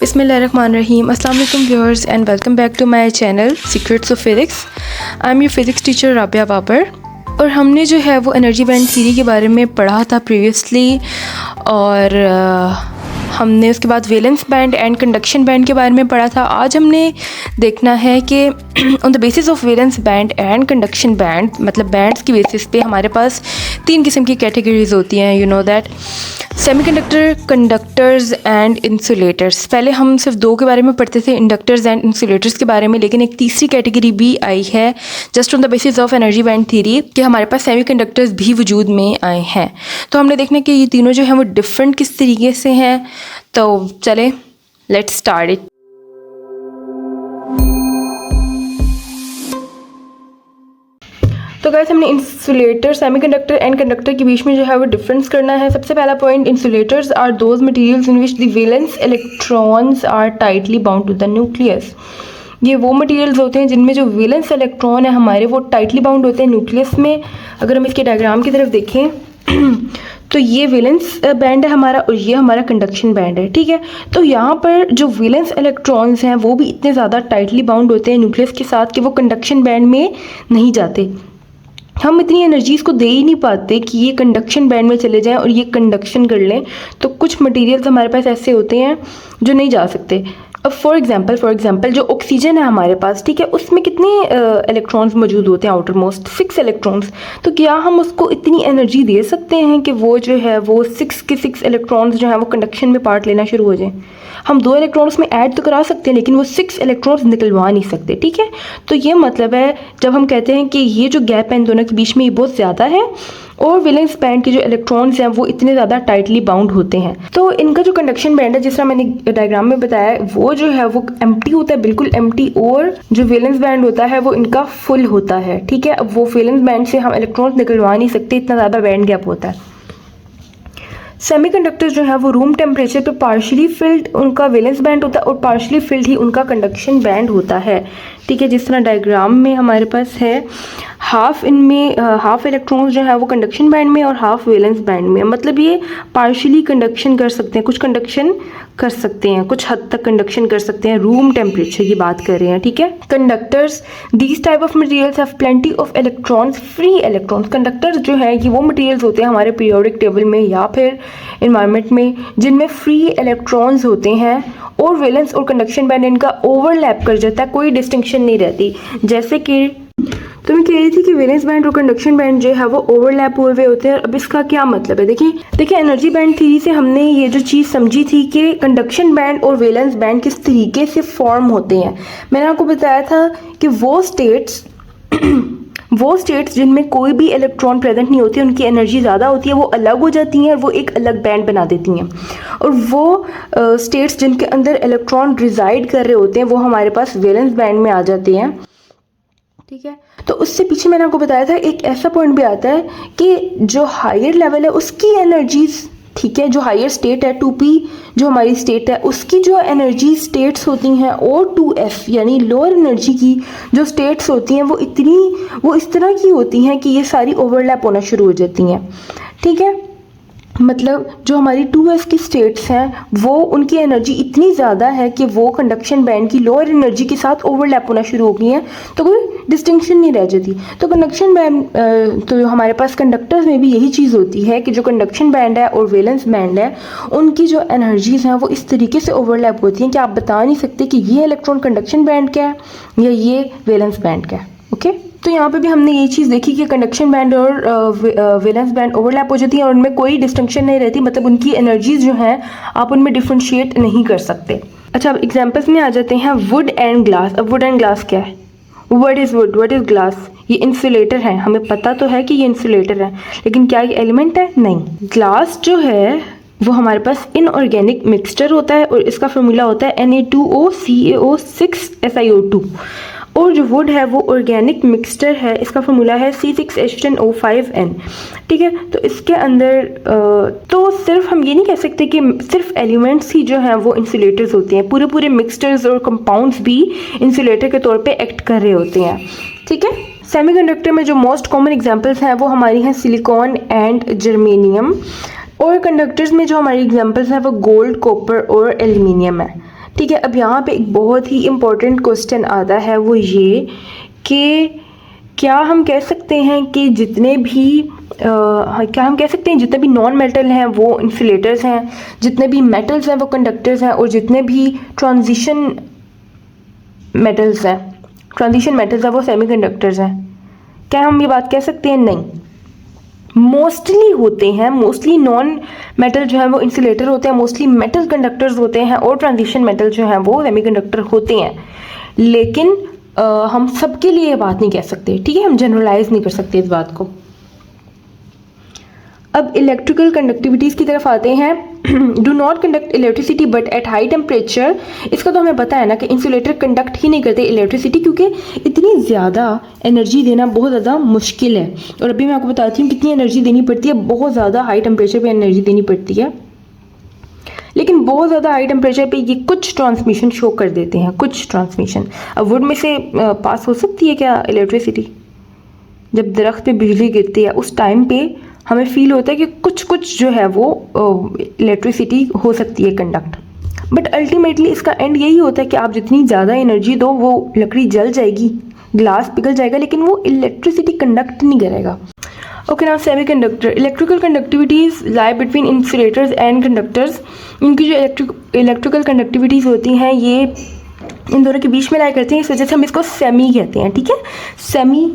Bismillahirrahmanirrahim. Assalamu alaikum viewers and welcome back to my channel Secrets of Physics. I'm your physics teacher Rabia Babar. और हमने जो है वो energy band theory के बारे में पढ़ा था प्रीवियसली और हमने उसके बाद valence band and conduction band के बारे में पढ़ा था। आज हमने देखना है कि on the basis of valence band and conduction band, मतलब बैंड्स की बेसिस पे हमारे पास तीन किस्म की कैटेगरीज होती हैं। You know that semiconductor, conductors and insulators. पहले हम सिर्फ दो के बारे में पढ़ते थे, इंडक्टर्स एंड इंसुलेटर्स के बारे में, लेकिन एक तीसरी कैटेगरी भी आई है just on the basis of energy band theory कि हमारे पास सेमीकंडक्टर्स भी वजूद में आए हैं। तो हमने देखना कि ये तीनों जो हैं वो डिफरेंट किस तरीके से हैं। तो चले लेट्स स्टार्ट इट। तो गाइस हमने इंसुलेटर, सेमीकंडक्टर एंड कंडक्टर के बीच में जो है वो डिफरेंस करना है। सबसे पहला point, insulators are those materials in which the valence electrons are tightly bound to the nucleus. ये वो मटेरियल्स होते हैं जिनमें जो वैलेंस इलेक्ट्रॉन है हमारे वो टाइटली बाउंड होते हैं न्यूक्लियस में। अगर हम इसके डायग्राम की तरफ देखें तो ये वैलेंस बैंड है हमारा और ये हमारा कंडक्शन बैंड है, ठीक है। तो यहाँ पर जो वैलेंस इलेक्ट्रॉन्स हैं वो भी इतने ज़्यादा टाइटली बाउंड होते हैं न्यूक्लियस के साथ कि वो कंडक्शन बैंड में नहीं जाते। हम इतनी एनर्जीज़ को दे ही नहीं पाते कि ये कंडक्शन बैंड में चले जाएं और ये कंडक्शन कर लें। तो कुछ मटेरियल्स हमारे पास ऐसे होते हैं जो नहीं जा सकते। अब फॉर एग्जांपल जो ऑक्सीजन है हमारे पास, ठीक है, उसमें कितने इलेक्ट्रॉन्स मौजूद होते हैं? Outer most 6 electrons. तो क्या हम उसको इतनी एनर्जी दे सकते हैं कि वो जो है वो 6 के 6 इलेक्ट्रॉन्स जो हैं वो कंडक्शन में पार्ट लेना शुरू हो जाएं? हम 2 इलेक्ट्रॉन्स में ऐड तो करा सकते हैं लेकिन वो 6 इलेक्ट्रॉन्स निकलवा नहीं सकते, ठीक है। तो ये मतलब है जब हम कहते हैं कि ये जो गैप है इन दोनों के बीच में ये बहुत ज़्यादा है और वैलेंस बैंड के जो इलेक्ट्रॉन्स हैं वो इतने ज़्यादा टाइटली बाउंड होते हैं। तो इनका जो कंडक्शन बैंड है, जिस तरह मैंने डायग्राम में बताया, वो जो है वो एम्प्टी होता है, बिल्कुल एम्प्टी, और जो वैलेंस बैंड होता है वो इनका फुल होता है, ठीक है। अब वो वैलेंस बैंड से हम इलेक्ट्रॉन्स निकलवा नहीं सकते, इतना ज़्यादा बैंड गैप होता है। सेमीकंडक्टर्स जो है वो रूम टेम्परेचर पे पार्शियली फिल्ड उनका वैलेंस बैंड होता है और पार्शियली फिल्ड ही उनका कंडक्शन बैंड होता है, ठीक है। जिस तरह डायग्राम में हमारे पास है, हाफ इनमें हाफ इलेक्ट्रॉन्स जो है वो कंडक्शन बैंड में और हाफ वैलेंस बैंड में। मतलब ये पार्शियली कंडक्शन कर सकते हैं, कुछ कंडक्शन कर सकते हैं, कुछ हद तक कंडक्शन कर सकते हैं, रूम टेम्परेचर की बात कर रहे हैं, ठीक है। Conductors, these type of materials have plenty of electrons, free electrons. Conductors जो है ये वो मटेरियल्स होते हैं हमारे पीरियोडिक टेबल में या फिर इन्वायरमेंट में जिनमें फ्री इलेक्ट्रॉन्स होते हैं और वैलेंस और कंडक्शन बैंड इनका ओवरलैप कर जाता है, कोई डिस्टिंक्शन नहीं रहती। जैसे कि तो मैं कह रही थी कि वैलेंस बैंड और कंडक्शन बैंड जो है वो ओवरलैप हुए हुए होते हैं। अब इसका क्या मतलब है? देखिए एनर्जी बैंड थ्योरी से हमने ये जो चीज़ समझी थी कि कंडक्शन बैंड और वैलेंस बैंड किस तरीके से फॉर्म होते हैं। मैंने आपको बताया था कि वो स्टेट्स जिनमें कोई भी इलेक्ट्रॉन प्रेजेंट नहीं होती, उनकी एनर्जी ज़्यादा होती है, वो अलग हो जाती हैं, वो एक अलग बैंड बना देती हैं। और वो स्टेट्स जिनके अंदर इलेक्ट्रॉन रिजाइड कर रहे होते हैं वो हमारे पास वैलेंस बैंड में आ जाते हैं, ठीक है। तो उससे पीछे मैंने आपको बताया था एक ऐसा पॉइंट भी आता है कि जो हायर लेवल है उसकी एनर्जीज, ठीक है, जो हायर स्टेट है 2p जो हमारी स्टेट है उसकी जो एनर्जी स्टेट्स होती हैं और 2f यानी लोअर एनर्जी की जो स्टेट्स होती हैं वो इस तरह की होती हैं कि ये सारी ओवरलैप होना शुरू हो जाती हैं, ठीक है। मतलब जो हमारी 2f की स्टेट्स हैं वो उनकी एनर्जी इतनी ज़्यादा है कि वो कंडक्शन बैंड की लोअर एनर्जी के साथ ओवरलैप होना शुरू हो गई हैं, तो कोई डिस्टिंक्शन नहीं रह जाती। तो कंडक्शन बैंड तो हमारे पास कंडक्टर्स में भी यही चीज़ होती है कि जो कंडक्शन बैंड है और वैलेंस बैंड है उनकी जो एनर्जीज़ हैं वो इस तरीके से ओवरलैप होती हैं कि आप बता नहीं सकते कि ये इलेक्ट्रॉन कंडक्शन बैंड का है या ये वैलेंस बैंड का है, ओके। तो यहाँ पे भी हमने ये चीज़ देखी कि कंडक्शन बैंड और वैलेंस बैंड ओवरलैप हो जाती है और उनमें कोई डिस्टिंक्शन नहीं रहती, मतलब उनकी एनर्जीज जो हैं आप उनमें डिफ्रेंशिएट नहीं कर सकते। अच्छा, अब एग्जांपल्स में आ जाते हैं। Would and glass. अब वुड एंड ग्लास क्या है? What is would, what is glass? ये इंसुलेटर है, हमें पता तो है कि ये इंसुलेटर है, लेकिन क्या ये एलिमेंट है? नहीं। ग्लास जो है वो हमारे पास इनऑर्गेनिक मिक्सचर होता है और इसका फॉर्मूला होता है Na2O CaO6SiO2। और जो वुड है वो ऑर्गेनिक मिक्सचर है, इसका फॉर्मूला है C6H10O5N, ठीक है। तो इसके अंदर तो सिर्फ हम ये नहीं कह सकते कि सिर्फ एलिमेंट्स ही जो हैं वो इंसुलेटर्स होते हैं, पूरे मिक्सचर्स और कंपाउंड्स भी इंसुलेटर के तौर पे एक्ट कर रहे होते हैं, ठीक है। सेमीकंडक्टर में जो मोस्ट कॉमन एग्जांपल्स हैं वो हमारी हैं सिलिकॉन एंड जर्मेनियम, और कंडक्टर्स में जो हमारी एग्जांपल्स हैं वो गोल्ड, कॉपर और एल्यूमिनियम है, ठीक है, अब यहाँ पे एक बहुत ही इम्पोर्टेंट क्वेश्चन आता है, वो ये कि क्या हम कह सकते हैं कि जितने भी नॉन मेटल हैं वो इंसुलेटर्स हैं, जितने भी मेटल्स हैं वो कंडक्टर्स हैं, और जितने भी ट्रांजिशन मेटल्स हैं वो सेमीकंडक्टर्स हैं? क्या हम ये बात कह सकते हैं? नहीं, मोस्टली होते हैं। मोस्टली नॉन मेटल जो है वो इंसुलेटर होते हैं, मोस्टली मेटल कंडक्टर्स होते हैं, और ट्रांजिशन मेटल जो है वो सेमीकंडक्टर होते हैं। लेकिन हम सबके लिए ये बात नहीं कह सकते, ठीक है, हम जनरलाइज नहीं कर सकते इस बात को। अब इलेक्ट्रिकल कंडक्टिविटीज़ की तरफ आते हैं। Do not conduct electricity but at high temperature. इसका तो हमें पता है ना कि इंसुलेटर कंडक्ट ही नहीं करते इलेक्ट्रिसिटी, क्योंकि इतनी ज़्यादा एनर्जी देना बहुत ज़्यादा मुश्किल है। और अभी मैं आपको बताती हूँ कितनी एनर्जी देनी पड़ती है। बहुत ज़्यादा हाई टेम्परेचर पे एनर्जी देनी पड़ती है, लेकिन बहुत ज़्यादा हाई टेम्परेचर पे ये कुछ ट्रांसमिशन शो कर देते हैं, कुछ ट्रांसमिशन। अब वुड में से पास हो सकती है क्या इलेक्ट्रिसिटी? जब दरख्त पे बिजली गिरती है उस टाइम पे हमें फील होता है कि कुछ कुछ जो है वो इलेक्ट्रिसिटी हो सकती है कंडक्ट, बट अल्टीमेटली इसका एंड यही होता है कि आप जितनी ज़्यादा एनर्जी दो वो लकड़ी जल जाएगी, ग्लास पिघल जाएगा, लेकिन वो इलेक्ट्रिसिटी कंडक्ट नहीं करेगा। Okay, now semiconductor. Electrical conductivities lie between insulators and conductors. इनकी जो इलेक्ट्रिकल कंडक्टिविटीज़ होती हैं ये इन दोनों के बीच में लाई करती हैं, इस वजह से हम इसको सेमी कहते हैं, ठीक है। सेमी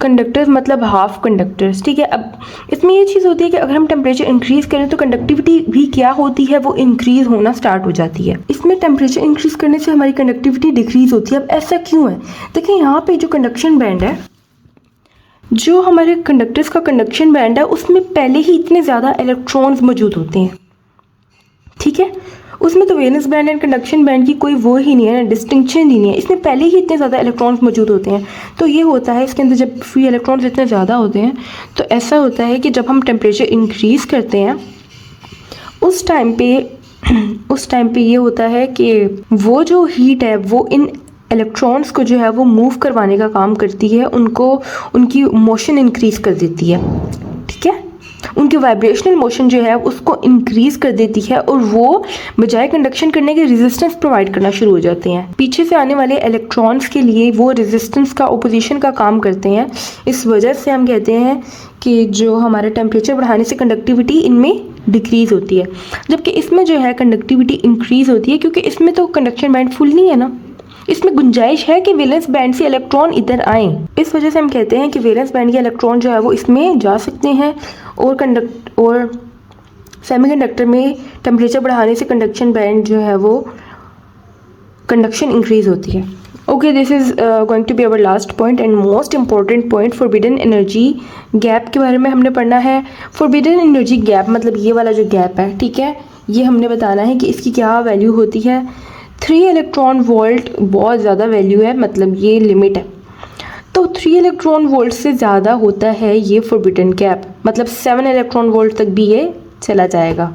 कंडक्टर्स मतलब हाफ कंडक्टर्स, ठीक है। अब इसमें ये चीज़ होती है कि अगर हम टेम्परेचर इंक्रीज़ करें तो कंडक्टिविटी भी क्या होती है, वो इंक्रीज़ होना स्टार्ट हो जाती है। इसमें टेम्परेचर इंक्रीज़ करने से हमारी कंडक्टिविटी डिक्रीज़ होती है। अब ऐसा क्यों है? देखिए यहाँ पे जो कंडक्शन बैंड है, जो हमारे कंडक्टर्स का कंडक्शन बैंड है, उसमें पहले ही इतने ज़्यादा इलेक्ट्रॉन्स मौजूद होते हैं, ठीक है। उसमें तो valence band and conduction band की कोई वो ही नहीं है, डिस्टिंक्शन ही नहीं है। इसमें पहले ही इतने ज़्यादा इलेक्ट्रॉन्स मौजूद होते हैं। तो ये होता है इसके अंदर जब फ्री इलेक्ट्रॉन्स इतने ज़्यादा होते हैं तो ऐसा होता है कि जब हम टेम्परेचर इंक्रीज़ करते हैं उस टाइम पे ये होता है कि वो जो हीट है वो इन इलेक्ट्रॉन्स को जो है वो मूव करवाने का काम करती है, उनकी मोशन इंक्रीज़ कर देती है, ठीक है। उनकी वाइब्रेशनल मोशन जो है उसको इंक्रीज़ कर देती है, और वो बजाय कंडक्शन करने के रेजिस्टेंस प्रोवाइड करना शुरू हो जाते हैं। पीछे से आने वाले इलेक्ट्रॉन्स के लिए वो रेजिस्टेंस का, ओपोजिशन का काम करते हैं। इस वजह से हम कहते हैं कि जो हमारा टेम्परेचर बढ़ाने से कंडक्टिविटी इनमें डिक्रीज़ होती है, जबकि इसमें जो है कंडक्टिविटी इंक्रीज़ होती है, क्योंकि इसमें तो कंडक्शन बैंड फुल नहीं है ना, इसमें गुंजाइश है कि वैलेंस बैंड से इलेक्ट्रॉन इधर आए। इस वजह से हम कहते हैं कि वैलेंस बैंड के इलेक्ट्रॉन जो है वो इसमें जा सकते हैं, और सेमीकंडक्टर में टेम्परेचर बढ़ाने से कंडक्शन बैंड जो है वो कंडक्शन इंक्रीज होती है। Okay, this is going to be our last point and most important point, forbidden energy gap के बारे में हमने पढ़ना है। फॉरबिडन एनर्जी गैप मतलब ये वाला जो गैप है, ठीक है, ये हमने बताना है कि इसकी क्या वैल्यू होती है। 3 इलेक्ट्रॉन वोल्ट बहुत ज़्यादा वैल्यू है, मतलब ये लिमिट है। तो 3 इलेक्ट्रॉन वोल्ट से ज़्यादा होता है ये फॉरबिडन गैप, मतलब 7 इलेक्ट्रॉन वोल्ट तक भी ये चला जाएगा।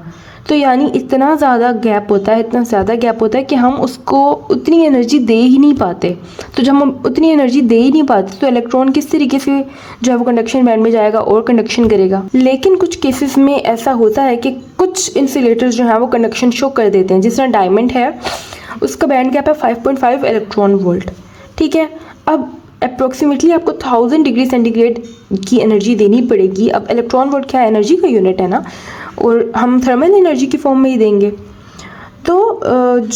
तो यानी इतना ज़्यादा गैप होता है कि हम उसको उतनी एनर्जी दे ही नहीं पाते। तो जब हम उतनी एनर्जी दे ही नहीं पाते तो इलेक्ट्रॉन किस तरीके से जो है वो कंडक्शन बैंड में जाएगा और कंडक्शन करेगा। लेकिन कुछ केसेस में ऐसा होता है कि कुछ इंसुलेटर्स जो हैं वो कंडक्शन शो कर देते हैं, जिस तरह डायमंड है, उसका बैंड गैप है 5.5 इलेक्ट्रॉन वोल्ट, ठीक है। अब अप्रोक्सीमेटली आपको 1000 डिग्री सेंटीग्रेड की एनर्जी देनी पड़ेगी। अब इलेक्ट्रॉन वोल्ट क्या है, एनर्जी का यूनिट है ना, और हम थर्मल एनर्जी की फॉर्म में ही देंगे। तो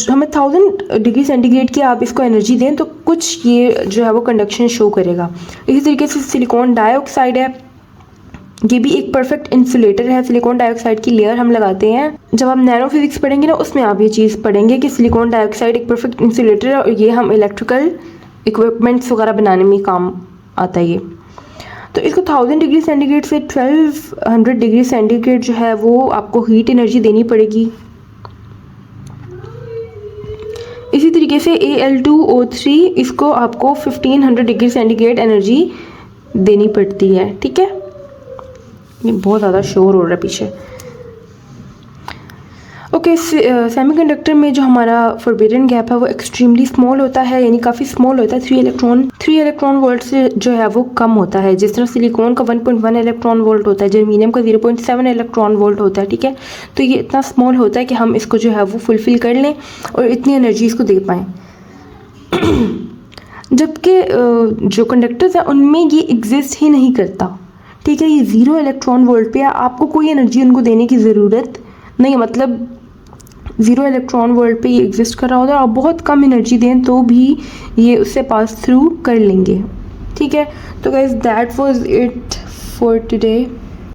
हमें 1000 डिग्री सेंटीग्रेड की आप इसको एनर्जी दें तो कुछ ये जो है वो कंडक्शन शो करेगा। इसी तरीके से सिलिकॉन डाइऑक्साइड है, ये भी एक परफेक्ट इंसुलेटर है। सिलिकॉन डाइऑक्साइड की लेयर हम लगाते हैं, जब हम नैनो फिजिक्स पढ़ेंगे ना उसमें आप ये चीज़ पढ़ेंगे कि सिलिकॉन डाइऑक्साइड एक परफेक्ट इंसुलेटर है, और ये हम इलेक्ट्रिकल इक्विपमेंट्स वगैरह बनाने में काम आता है ये। तो इसको 1000 डिग्री सेंटीग्रेड से 1200 डिग्री सेंटीग्रेड जो है वो आपको हीट एनर्जी देनी पड़ेगी। इसी तरीके से Al2O3 इसको आपको 1500 डिग्री सेंटीग्रेड एनर्जी देनी पड़ती है, ठीक है। ये बहुत ज़्यादा शोर हो रहा है पीछे। ओके, सेमीकंडक्टर में जो हमारा फॉरबिडन गैप है वो एक्सट्रीमली स्मॉल होता है, यानी काफ़ी स्मॉल होता है। 3 इलेक्ट्रॉन वोल्ट से जो है वो कम होता है। जिस तरह सिलिकॉन का 1.1 इलेक्ट्रॉन वोल्ट होता है, जर्मीनियम का 0.7 इलेक्ट्रॉन वोल्ट होता है, ठीक है। तो ये इतना स्मॉल होता है कि हम इसको जो है वो फुलफ़िल कर लें और इतनी एनर्जी इसको दे पाएँ। जबकि जो कंडक्टर्स हैं उनमें ये एग्जिस्ट ही नहीं करता, ठीक है। ये 0 इलेक्ट्रॉन वोल्ट पे है, आपको कोई एनर्जी उनको देने की ज़रूरत नहीं है। मतलब 0 इलेक्ट्रॉन वोल्ट पे ये एग्जिस्ट कर रहा होता है, आप बहुत कम एनर्जी दें तो भी ये उससे पास थ्रू कर लेंगे, ठीक है। तो guys that was it for today.